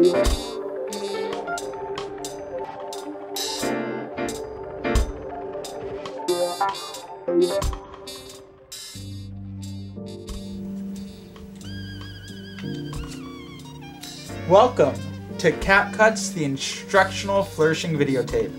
Welcome to CapCuts, the instructional flourishing videotape.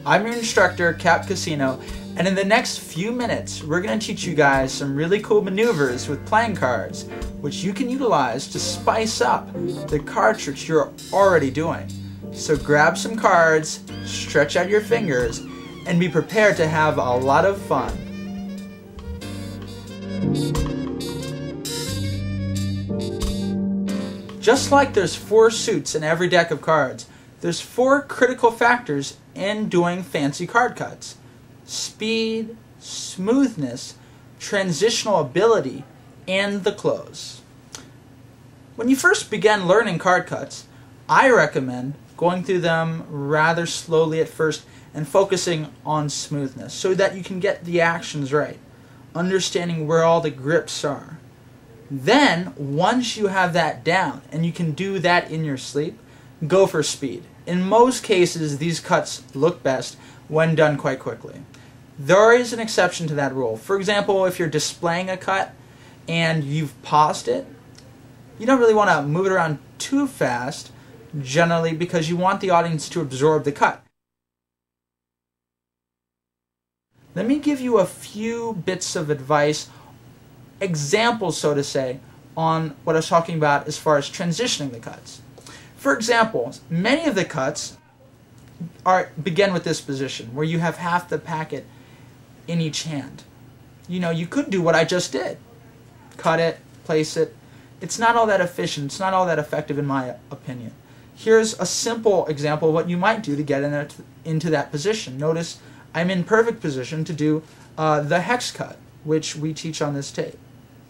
I'm your instructor, CapCasino, and in the next few minutes, we're going to teach you guys some really cool maneuvers with playing cards, which you can utilize to spice up the card tricks you're already doing. So grab some cards, stretch out your fingers, and be prepared to have a lot of fun. Just like there's 4 suits in every deck of cards, there's 4 critical factors in doing fancy card cuts: speed, smoothness, transitional ability, and the close. When you first begin learning card cuts, I recommend going through them rather slowly at first and focusing on smoothness so that you can get the actions right, understanding where all the grips are. Then, once you have that down, and you can do that in your sleep, go for speed. In most cases, these cuts look best when done quite quickly. There is an exception to that rule. For example, if you're displaying a cut and you've paused it, you don't really want to move it around too fast, generally, because you want the audience to absorb the cut. Let me give you a few bits of advice, examples, so to say, on what I was talking about as far as transitioning the cuts. For example, many of the cuts begin with this position, where you have half the packet in each hand. You could do what I just did. Cut it, place it. It's not all that efficient. It's not all that effective in my opinion. Here's a simple example of what you might do to get into that position. Notice I'm in perfect position to do the hex cut, which we teach on this tape.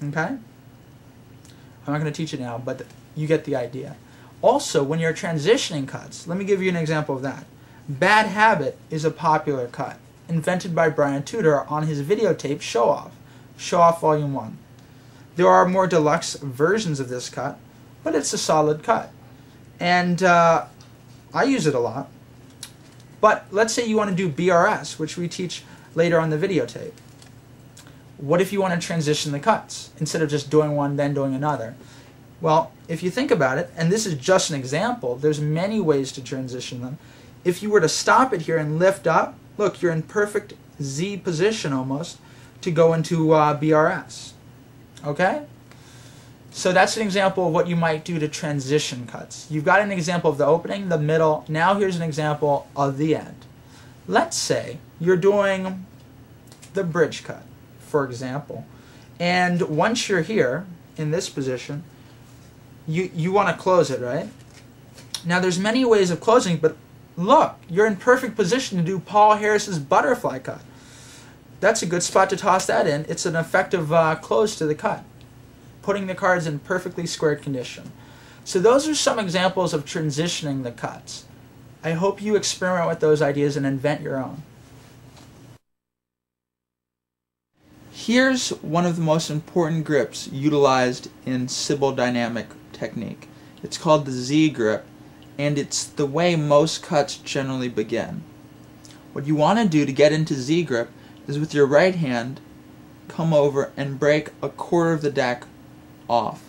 Okay? I'm not going to teach it now, but you get the idea. Also, when you're transitioning cuts, let me give you an example of that. Bad Habit is a popular cut, invented by Brian Tudor on his videotape Show Off. Show Off Volume 1. There are more deluxe versions of this cut, but it's a solid cut. And I use it a lot. But let's say you want to do BRS, which we teach later on the videotape. What if you want to transition the cuts, instead of just doing one, then doing another? Well, if you think about it, and this is just an example, there's many ways to transition them. If you were to stop it here and lift up, look, you're in perfect Z position almost to go into BRS. Okay? So that's an example of what you might do to transition cuts. You've got an example of the opening, the middle. Now here's an example of the end. Let's say you're doing the bridge cut, for example. And once you're here, in this position, you want to close it, right? Now there's many ways of closing, but look, you're in perfect position to do Paul Harris's butterfly cut. That's a good spot to toss that in. It's an effective close to the cut, putting the cards in perfectly squared condition. So those are some examples of transitioning the cuts. I hope you experiment with those ideas and invent your own. Here's one of the most important grips utilized in Sybil dynamic technique. It's called the Z grip, and it's the way most cuts generally begin. What you want to do to get into Z grip is with your right hand, come over and break a quarter of the deck off.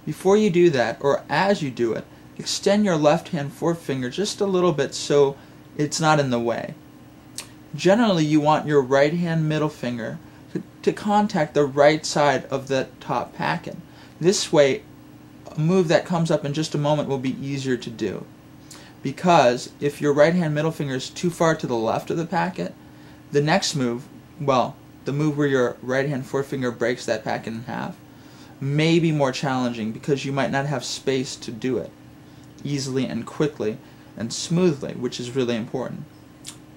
Before you do that, or as you do it, extend your left hand forefinger just a little bit so it's not in the way. Generally, you want your right hand middle finger to contact the right side of the top packet. This way, a move that comes up in just a moment will be easier to do. Because if your right hand middle finger is too far to the left of the packet, the next move, well, the move where your right hand forefinger breaks that packet in half, may be more challenging because you might not have space to do it easily and quickly and smoothly, which is really important.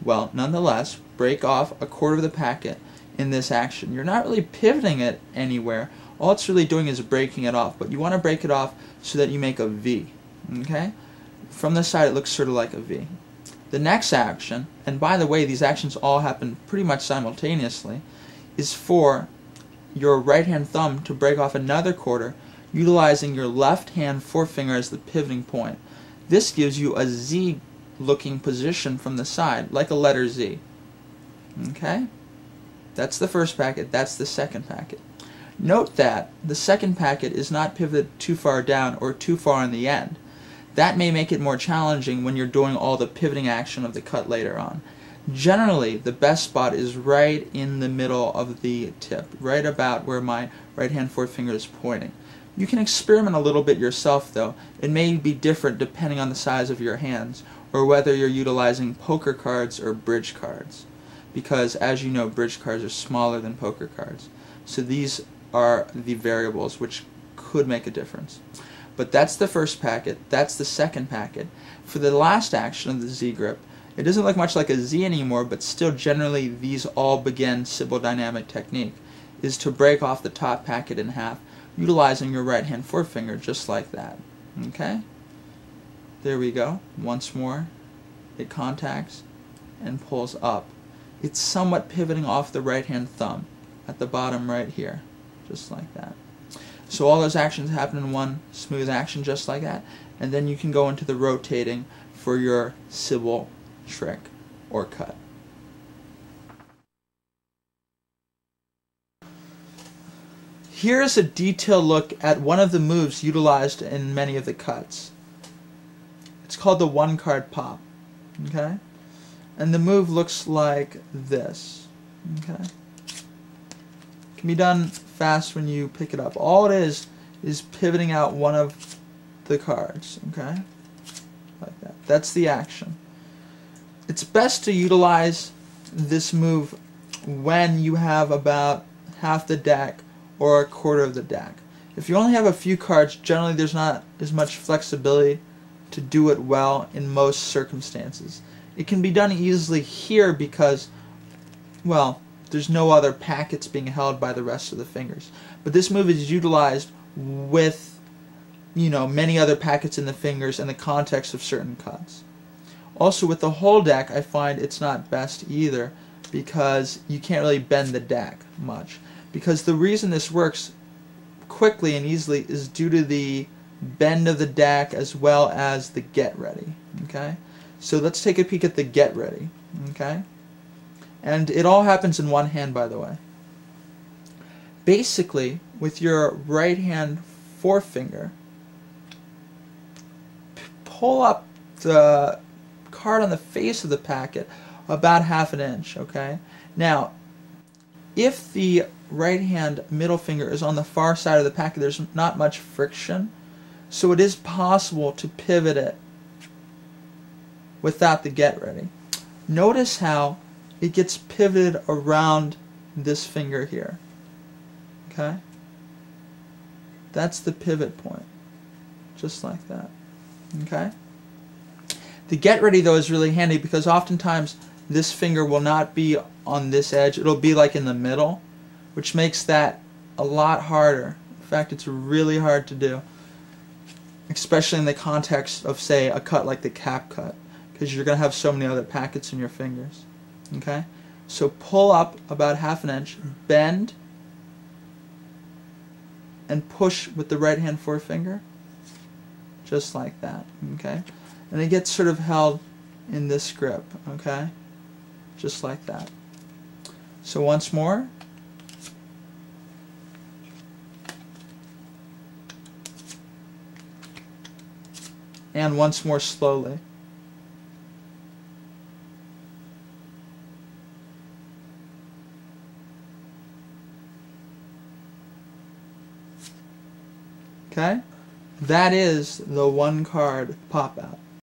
Well, nonetheless, break off a quarter of the packet in this action. You're not really pivoting it anywhere. All it's really doing is breaking it off, but you want to break it off so that you make a V. Okay? From the side it looks sort of like a V. The next action, and by the way these actions all happen pretty much simultaneously, is for your right hand thumb to break off another quarter utilizing your left hand forefinger as the pivoting point. This gives you a Z looking position from the side, like a letter Z. Okay? That's the first packet, that's the second packet. Note that the second packet is not pivoted too far down or too far on the end. That may make it more challenging when you're doing all the pivoting action of the cut later on. Generally, the best spot is right in the middle of the tip, right about where my right hand forefinger is pointing. You can experiment a little bit yourself though. It may be different depending on the size of your hands or whether you're utilizing poker cards or bridge cards. Because as you know, bridge cards are smaller than poker cards. So these are the variables which could make a difference. But that's the first packet, that's the second packet. For the last action of the Z grip, it doesn't look much like a Z anymore, but still generally these all begin Sybil dynamic technique, is to break off the top packet in half, utilizing your right hand forefinger just like that. Okay? There we go. Once more, it contacts and pulls up. It's somewhat pivoting off the right hand thumb at the bottom right here, just like that. So all those actions happen in one smooth action just like that, and then you can go into the rotating for your Sybil trick or cut. Here's a detailed look at one of the moves utilized in many of the cuts. It's called the one card pop. Okay? And the move looks like this. Okay? It can be done fast when you pick it up. All it is pivoting out one of the cards. Okay? Like that. That's the action. It's best to utilize this move when you have about half the deck or a quarter of the deck. If you only have a few cards, generally there's not as much flexibility to do it well in most circumstances. It can be done easily here because, well, there's no other packets being held by the rest of the fingers. But this move is utilized with, many other packets in the fingers in the context of certain cuts. Also, with the whole deck, I find it's not best either because you can't really bend the deck much. Because the reason this works quickly and easily is due to the bend of the deck as well as the get ready. Okay? So let's take a peek at the get ready. Okay? And it all happens in one hand, by the way. Basically, with your right hand forefinger, pull up the card on the face of the packet about half an inch. Okay? Now, if the right hand middle finger is on the far side of the packet, there's not much friction, so it is possible to pivot it without the get ready. Notice how it gets pivoted around this finger here. Okay? That's the pivot point. Just like that. Okay? The get ready though is really handy because oftentimes this finger will not be on this edge. It'll be like in the middle, which makes that a lot harder. In fact, it's really hard to do, especially in the context of, say, a cut like the CapCut, because you're going to have so many other packets in your fingers. Okay? So pull up about half an inch, bend, and push with the right hand forefinger, just like that. Okay? And it gets sort of held in this grip. Okay? Just like that. So once more. And once more slowly. Okay? That is the one card pop out.